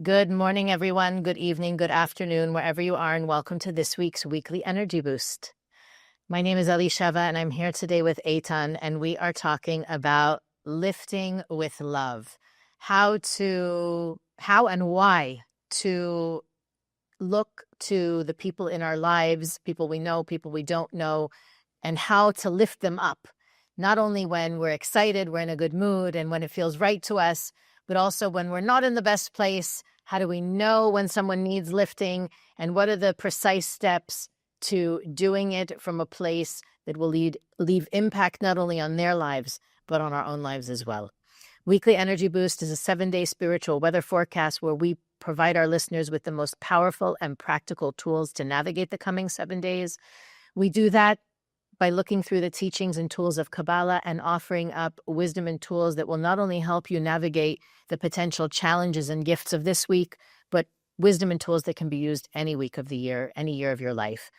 Good morning, everyone. Good evening, good afternoon, wherever you are, and welcome to this week's Weekly Energy Boost. My name is Elisheva, and I'm here today with Eitan, and we are talking about lifting with love. How and why to look to the people in our lives, people we know, people we don't know, and how to lift them up. Not only when we're excited, we're in a good mood, and when it feels right to us, but also when we're not in the best place. How do we know when someone needs lifting, and what are the precise steps to doing it from a place that will leave impact not only on their lives, but on our own lives as well? Weekly Energy Boost is a 7-day spiritual weather forecast where we provide our listeners with the most powerful and practical tools to navigate the coming 7 days. We do that by looking through the teachings and tools of Kabbalah and offering up wisdom and tools that will not only help you navigate the potential challenges and gifts of this week, but wisdom and tools that can be used any week of the year, any year of your life.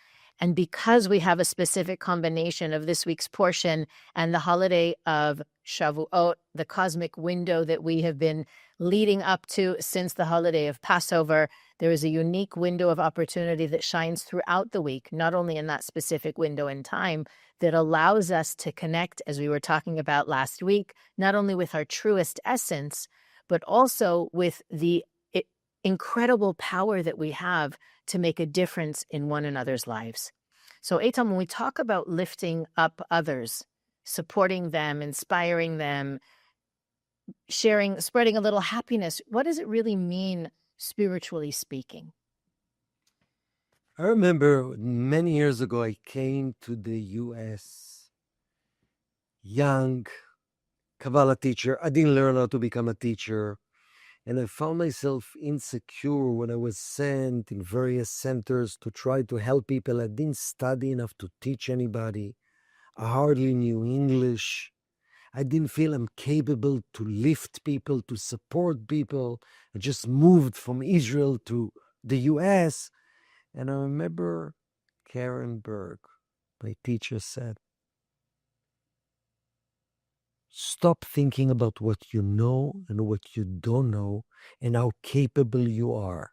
And because we have a specific combination of this week's portion and the holiday of Shavuot, the cosmic window that we have been leading up to since the holiday of Passover, there is a unique window of opportunity that shines throughout the week, not only in that specific window in time, that allows us to connect, as we were talking about last week, not only with our truest essence, but also with the incredible power that we have to make a difference in one another's lives. So, Eitan, when we talk about lifting up others, supporting them, inspiring them, sharing, spreading a little happiness, what does it really mean, spiritually speaking? I remember many years ago, I came to the US, young Kabbalah teacher. I didn't learn how to become a teacher. And I found myself insecure when I was sent in various centers to try to help people. I didn't study enough to teach anybody. I hardly knew English. I didn't feel I'm capable to lift people, to support people. I just moved from Israel to the US. And I remember Karen Berg, my teacher, said, stop thinking about what you know and what you don't know and how capable you are.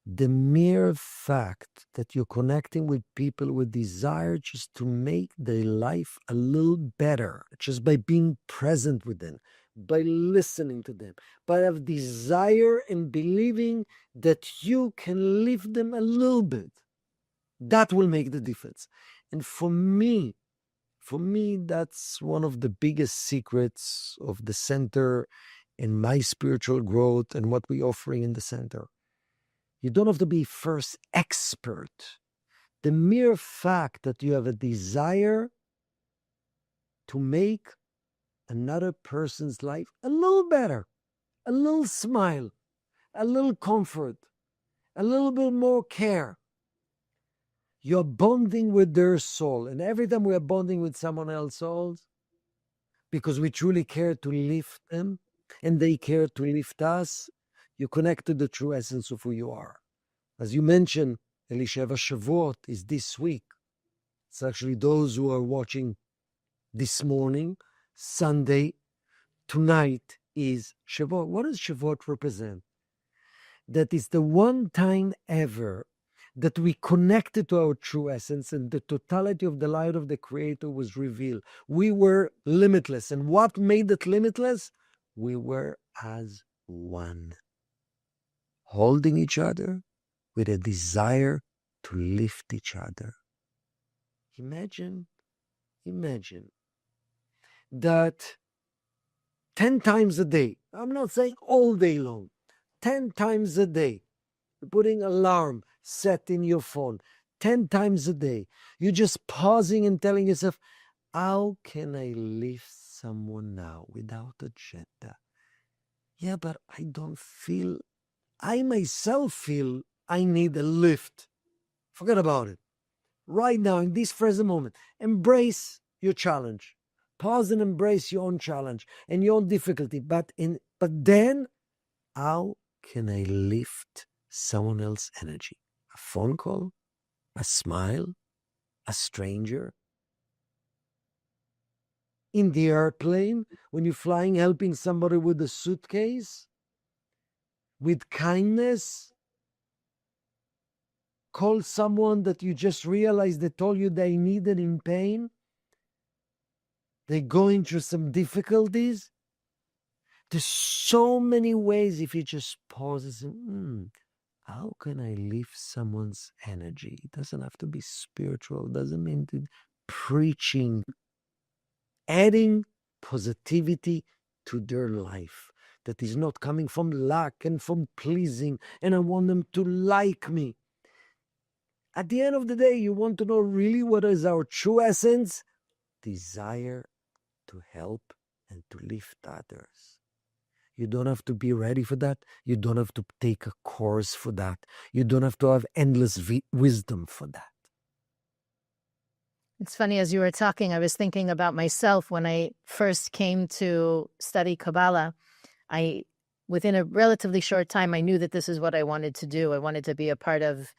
The mere fact that you're connecting with people with desire just to make their life a little better, just by being present with them, by listening to them, by have desire and believing that you can lift them a little bit, that will make the difference. And for me, that's one of the biggest secrets of the center and my spiritual growth and what we're offering in the center. You don't have to be first expert. The mere fact that you have a desire to make another person's life a little better, a little smile, a little comfort, a little bit more care, you're bonding with their soul. And every time we are bonding with someone else's soul, because we truly care to lift them and they care to lift us, you connect to the true essence of who you are. As you mentioned, Elisheva, Shavuot is this week. It's actually those who are watching this morning, Sunday, tonight is Shavuot. What does Shavuot represent? That is the one time ever that we connected to our true essence and the totality of the light of the Creator was revealed. We were limitless. And what made it limitless? We were as one, holding each other with a desire to lift each other. Imagine that 10 times a day, I'm not saying all day long, 10 times a day, you're putting alarm set in your phone, 10 times a day, you're just pausing and telling yourself, how can I lift someone now without agenda? Yeah, but I myself feel I need a lift. Forget about it. Right now, in this present moment, embrace your challenge. Pause and embrace your own challenge and your own difficulty. But then, how can I lift someone else's energy? A phone call? A smile? A stranger? In the airplane, when you're flying, helping somebody with a suitcase? with kindness. Call someone that you just realized they told you they needed in pain. They're going through some difficulties. There's so many ways if you just pause and how can I lift someone's energy? It doesn't have to be spiritual. It doesn't mean to preaching. Adding positivity to their life that is not coming from lack and from pleasing, and I want them to like me. At the end of the day, you want to know really what is our true essence? Desire to help and to lift others. You don't have to be ready for that. You don't have to take a course for that. You don't have to have endless wisdom for that. It's funny, as you were talking, I was thinking about myself when I first came to study Kabbalah. Within a relatively short time, I knew that this is what I wanted to do. I wanted to be a part of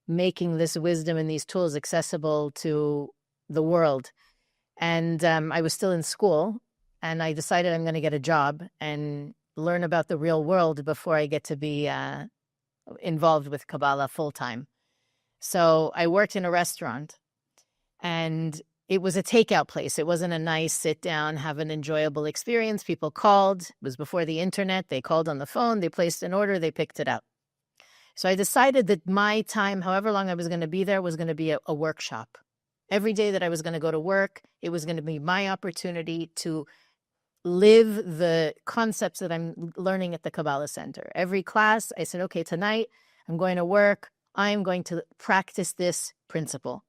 making this wisdom and these tools accessible to the world. And I was still in school, and I decided I'm going to get a job and learn about the real world before I get to be involved with Kabbalah full time. So I worked in a restaurant, and it was a takeout place. It wasn't a nice sit down, have an enjoyable experience. People called. It was before the internet. They called on the phone. They placed an order. They picked it up. So I decided that my time, however long I was going to be there, was going to be a workshop. Every day that I was going to go to work, it was going to be my opportunity to live the concepts that I'm learning at the Kabbalah Center. Every class, I said, okay, tonight I'm going to work. I'm going to practice this principle.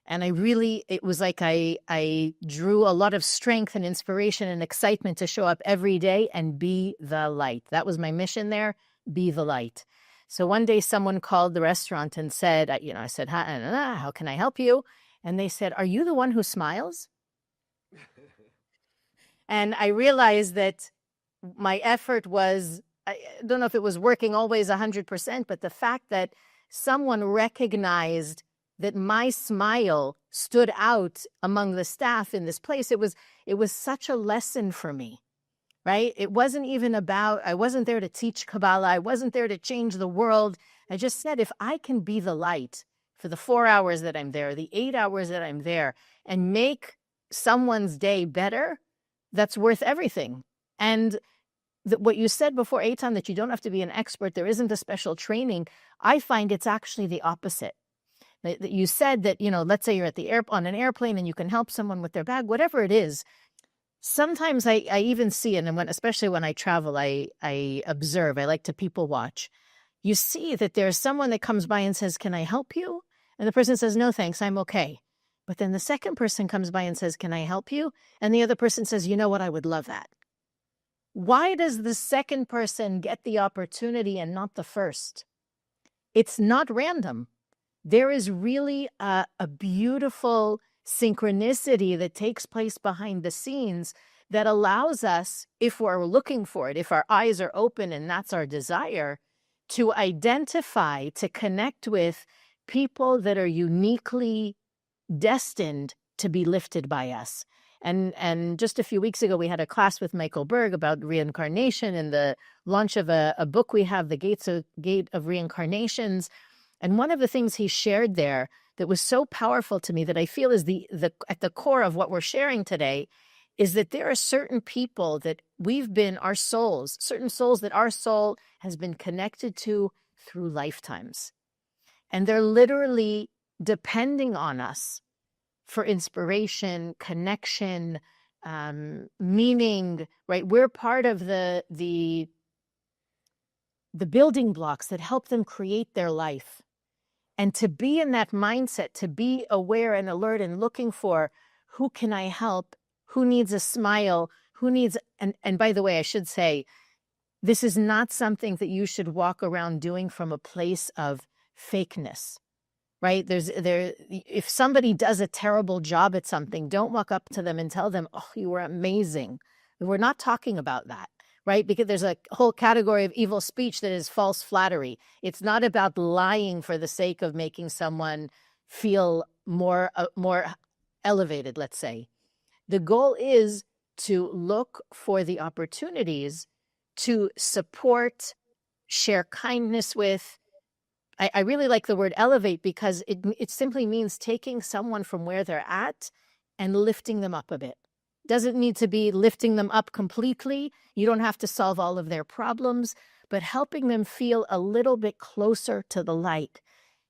And it was like I drew a lot of strength and inspiration and excitement to show up every day and be the light. That was my mission there, be the light. So one day someone called the restaurant and said, I said, how can I help you? And they said, are you the one who smiles? And I realized that my effort was, I don't know if it was working always 100%, but the fact that someone recognized that my smile stood out among the staff in this place, it was such a lesson for me, right? It wasn't even about, I wasn't there to teach Kabbalah. I wasn't there to change the world. I just said, if I can be the light for the 4 hours that I'm there, the 8 hours that I'm there, and make someone's day better, that's worth everything. And what you said before, Eitan, that you don't have to be an expert, there isn't a special training, I find it's actually the opposite. That you said that, let's say you're at on an airplane and you can help someone with their bag, whatever it is. Sometimes I even see it, and especially when I travel, I observe, I like to people watch. You see that there's someone that comes by and says, can I help you? And the person says, no, thanks, I'm okay. But then the second person comes by and says, can I help you? And the other person says, you know what, I would love that. Why does the second person get the opportunity and not the first? It's not random. There is really a beautiful synchronicity that takes place behind the scenes that allows us, if we're looking for it, if our eyes are open and that's our desire, to identify, to connect with people that are uniquely destined to be lifted by us. And just a few weeks ago, we had a class with Michael Berg about reincarnation and the launch of a book we have, The Gate of Reincarnations. And one of the things he shared there that was so powerful to me that I feel is at the core of what we're sharing today is that there are certain people that certain souls that our soul has been connected to through lifetimes. And they're literally depending on us for inspiration, connection, meaning, right? We're part of the building blocks that help them create their life. And to be in that mindset, to be aware and alert and looking for who can I help, who needs a smile, who needs, and by the way, I should say, this is not something that you should walk around doing from a place of fakeness, right? If somebody does a terrible job at something, don't walk up to them and tell them, oh, you were amazing. We're not talking about that. Right? Because there's a whole category of evil speech that is false flattery. It's not about lying for the sake of making someone feel more elevated, let's say. The goal is to look for the opportunities to support, share kindness with. I really like the word elevate because it simply means taking someone from where they're at and lifting them up a bit. Doesn't need to be lifting them up completely. You don't have to solve all of their problems, but helping them feel a little bit closer to the light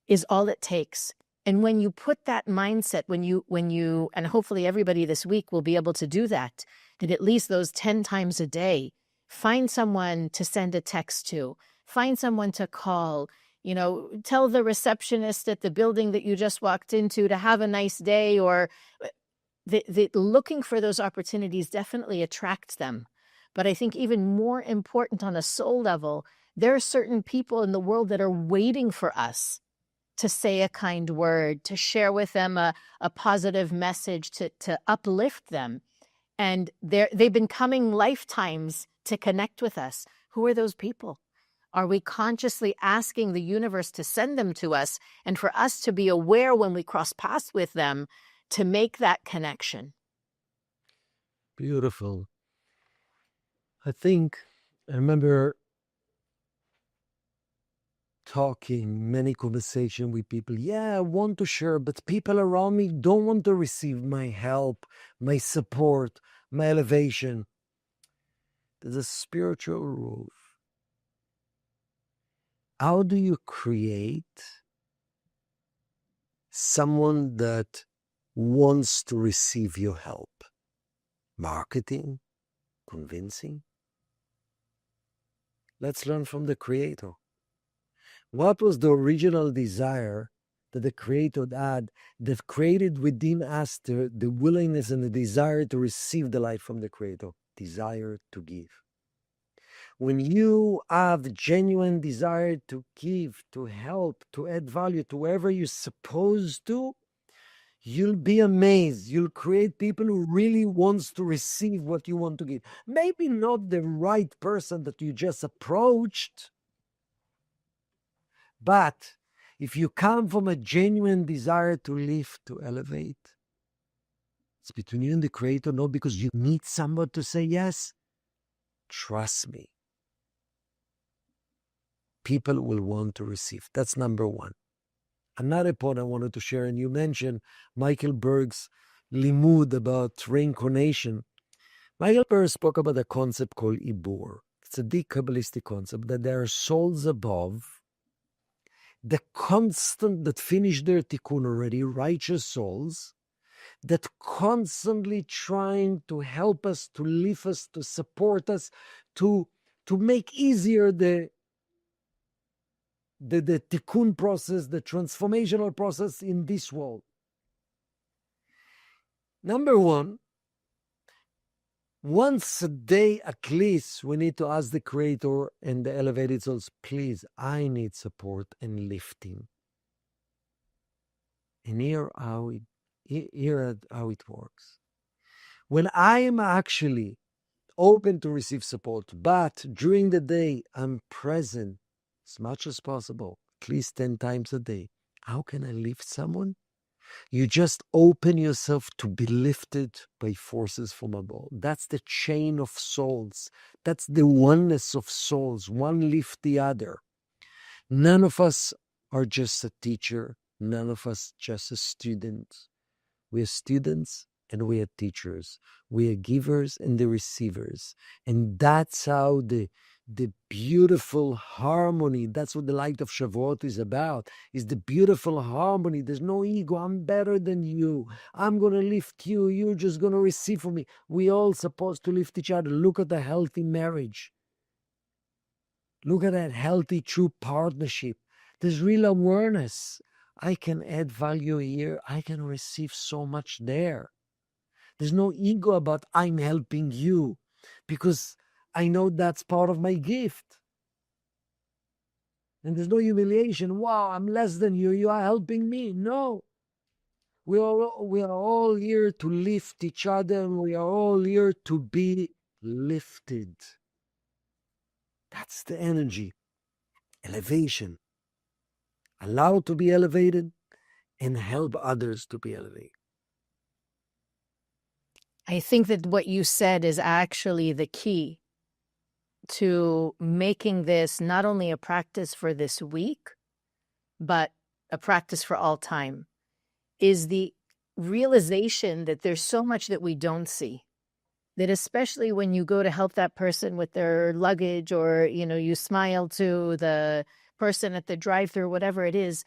is all it takes. And when you put that mindset, when you, and hopefully everybody this week will be able to do that, that at least those 10 times a day, find someone to send a text to, find someone to call, tell the receptionist at the building that you just walked into to have a nice day, or the looking for those opportunities definitely attracts them. But I think even more important on a soul level, there are certain people in the world that are waiting for us to say a kind word, to share with them a positive message, to uplift them. And they've been coming lifetimes to connect with us. Who are those people? Are we consciously asking the universe to send them to us, and for us to be aware when we cross paths with them to make that connection? Beautiful. I remember talking, many conversation with people. Yeah, I want to share, but people around me don't want to receive my help, my support, my elevation. There's a spiritual rule. How do you create someone that wants to receive your help? Marketing? Convincing? Let's learn from the Creator. What was the original desire that the Creator had that created within us the willingness and the desire to receive the light from the Creator? Desire to give. When you have the genuine desire to give, to help, to add value to whoever you're supposed to, you'll be amazed. You'll create people who really wants to receive what you want to give. Maybe not the right person that you just approached, but if you come from a genuine desire to live, to elevate, it's between you and the Creator, not because you need someone to say yes. Trust me. People will want to receive. That's number one. Another point I wanted to share, and you mentioned Michael Berg's limud about reincarnation. Michael Berg spoke about a concept called Ibur. It's a deep Kabbalistic concept that there are souls above, the constant that finished their tikkun already, righteous souls, that constantly trying to help us, to lift us, to support us, to make easier the tikkun process, the transformational process in this world. Number one, once a day at least, we need to ask the Creator and the elevated souls, please, I need support and lifting. And here how it works. When I am actually open to receive support, but during the day I'm present as much as possible, at least 10 times a day, how can I lift someone? You just open yourself to be lifted by forces from above. That's the chain of souls. That's the oneness of souls. One lift the other. None of us are just a teacher. None of us just a student. We are students and we are teachers. We are givers and the receivers. And that's how the beautiful harmony, that's what the light of Shavuot is about, is the beautiful harmony. There's no ego. I'm better than you. I'm going to lift you. You're just going to receive from me. We all supposed to lift each other. Look at a healthy marriage. Look at that healthy, true partnership. There's real awareness. I can add value here. I can receive so much there. There's no ego about I'm helping you, because I know that's part of my gift. And there's no humiliation. Wow, I'm less than you. You are helping me. No. We are all here to lift each other, and we are all here to be lifted. That's the energy. Elevation. Allow to be elevated and help others to be elevated. I think that what you said is actually the key. to making this not only a practice for this week, but a practice for all time is the realization that there's so much that we don't see. That especially when you go to help that person with their luggage, or, you smile to the person at the drive-thru, whatever it is,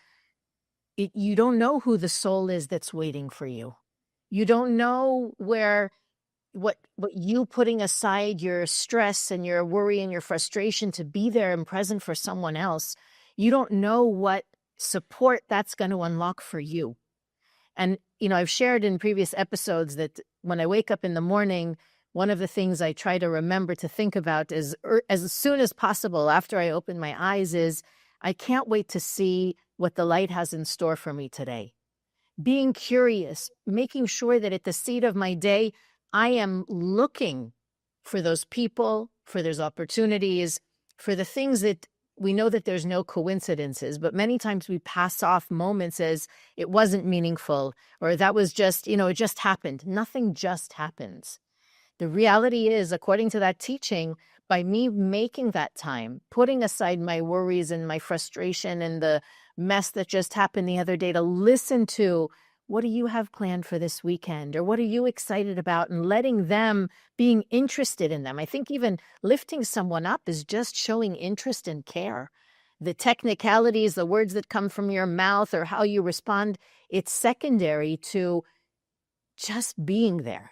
you don't know who the soul is that's waiting for you. You don't know what you putting aside your stress and your worry and your frustration to be there and present for someone else. You don't know what support that's going to unlock for you. And, I've shared in previous episodes that when I wake up in the morning, one of the things I try to remember to think about is as soon as possible after I open my eyes is, I can't wait to see what the light has in store for me today. Being curious, making sure that at the seed of my day, I am looking for those people, for those opportunities, for the things that we know that there's no coincidences, but many times we pass off moments as it wasn't meaningful, or that was just, it just happened. Nothing just happens. The reality is, according to that teaching, by me making that time, putting aside my worries and my frustration and the mess that just happened the other day to listen to, what do you have planned for this weekend? Or what are you excited about? And letting them, being interested in them. I think even lifting someone up is just showing interest and care. The technicalities, the words that come from your mouth or how you respond, it's secondary to just being there.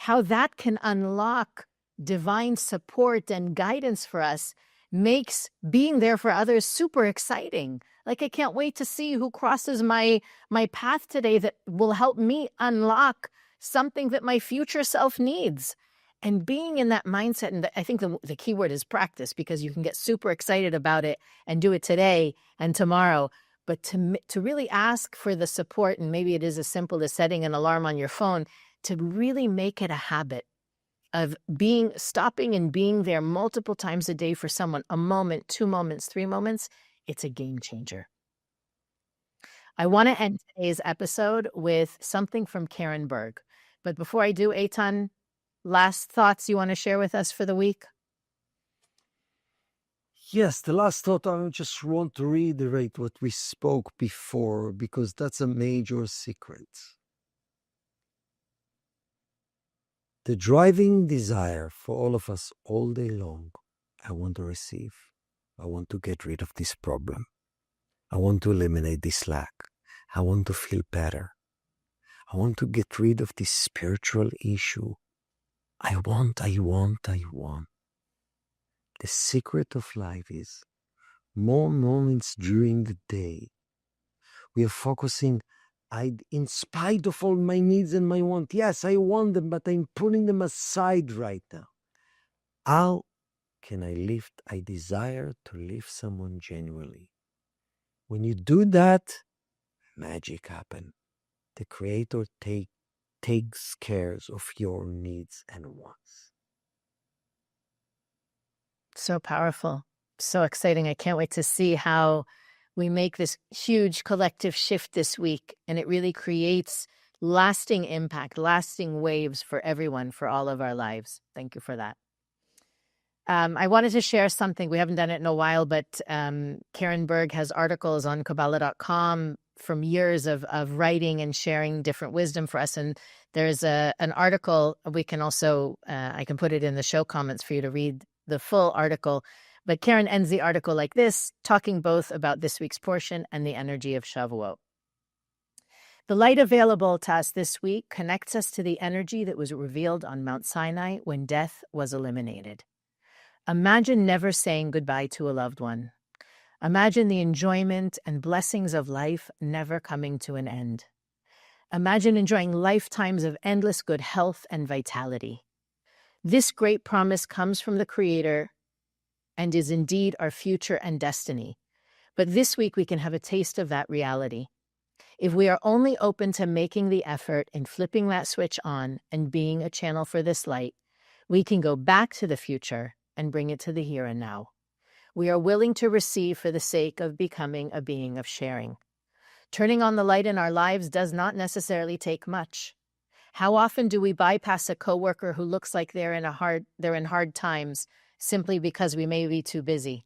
How that can unlock divine support and guidance for us makes being there for others super exciting. Like, I can't wait to see who crosses my path today that will help me unlock something that my future self needs. And being in that mindset, and I think the key word is practice, because you can get super excited about it and do it today and tomorrow. But to really ask for the support, and maybe it is as simple as setting an alarm on your phone, to really make it a habit of stopping and being there multiple times a day for someone, a moment, 2 moments, 3 moments, it's a game changer. I want to end today's episode with something from Karen Berg. But before I do, Eitan, last thoughts you want to share with us for the week? Yes, the last thought, I just want to reiterate what we spoke before, because that's a major secret. The driving desire for all of us all day long, I want to receive. I want to get rid of this problem. I want to eliminate this lack. I want to feel better. I want to get rid of this spiritual issue. I want. The secret of life is more moments during the day. We are focusing, in spite of all my needs and my want. Yes, I want them, but I'm putting them aside right now. How can I desire to lift someone genuinely. When you do that, magic happens. The Creator takes care of your needs and wants. So powerful, so exciting. I can't wait to see how we make this huge collective shift this week, and it really creates lasting impact, lasting waves for everyone, for all of our lives. Thank you for that. I wanted to share something. We haven't done it in a while, but Karen Berg has articles on Kabbalah.com from years of writing and sharing different wisdom for us. And there's an article we can also, I can put it in the show comments for you to read the full article. But Karen ends the article like this, talking both about this week's portion and the energy of Shavuot. The light available to us this week connects us to the energy that was revealed on Mount Sinai when death was eliminated. Imagine never saying goodbye to a loved one. Imagine the enjoyment and blessings of life never coming to an end. Imagine enjoying lifetimes of endless good health and vitality. This great promise comes from the Creator and is indeed our future and destiny. But this week we can have a taste of that reality. If we are only open to making the effort and flipping that switch on and being a channel for this light, we can go back to the future and bring it to the here and now. We are willing to receive for the sake of becoming a being of sharing. Turning on the light in our lives does not necessarily take much. How often do we bypass a coworker who looks like they're in hard times simply because we may be too busy?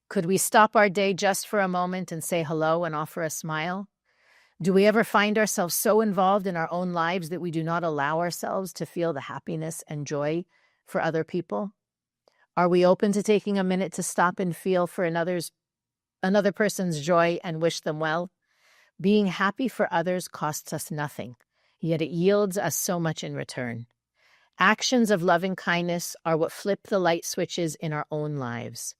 Could we stop our day just for a moment and say hello and offer a smile? Do we ever find ourselves so involved in our own lives that we do not allow ourselves to feel the happiness and joy for other people? Are we open to taking a minute to stop and feel for another person's joy and wish them well? Being happy for others costs us nothing, yet it yields us so much in return. Actions of loving kindness are what flip the light switches in our own lives.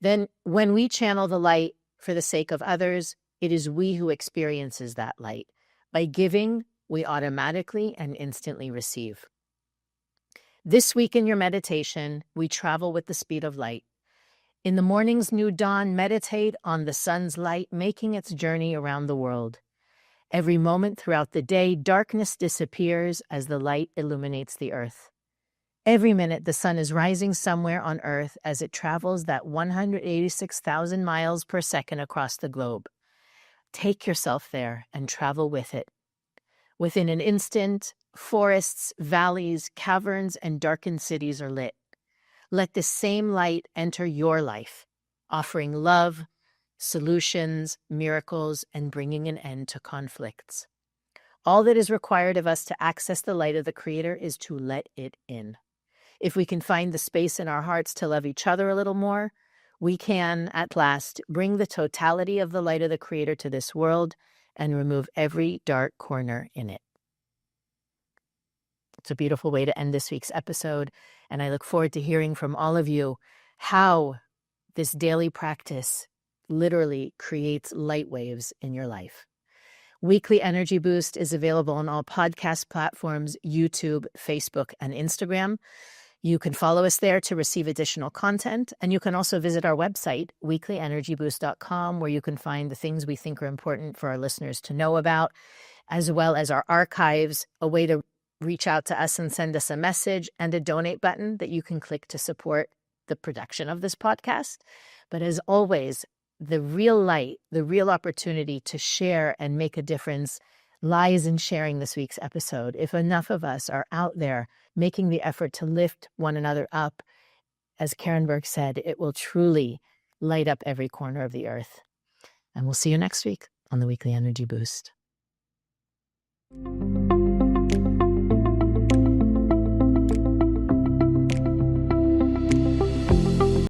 Then, when we channel the light for the sake of others, it is we who experiences that light. By giving, we automatically and instantly receive. This week in your meditation, we travel with the speed of light. In the morning's new dawn, meditate on the sun's light making its journey around the world. Every moment throughout the day, darkness disappears as the light illuminates the earth. Every minute, the sun is rising somewhere on earth as it travels that 186,000 miles per second across the globe. Take yourself there and travel with it. Within an instant, forests, valleys, caverns, and darkened cities are lit. Let this same light enter your life, offering love, solutions, miracles, and bringing an end to conflicts. All that is required of us to access the light of the Creator is to let it in. If we can find the space in our hearts to love each other a little more, we can, at last, bring the totality of the light of the Creator to this world and remove every dark corner in it. It's a beautiful way to end this week's episode, and I look forward to hearing from all of you how this daily practice literally creates light waves in your life. Weekly Energy Boost is available on all podcast platforms, YouTube, Facebook, and Instagram. You can follow us there to receive additional content, and you can also visit our website, weeklyenergyboost.com, where you can find the things we think are important for our listeners to know about, as well as our archives, a way to reach out to us and send us a message, and a donate button that you can click to support the production of this podcast. But as always, the real light, the real opportunity to share and make a difference lies in sharing this week's episode. If enough of us are out there making the effort to lift one another up, as Karen Berg said, it will truly light up every corner of the earth. And we'll see you next week on the Weekly Energy Boost.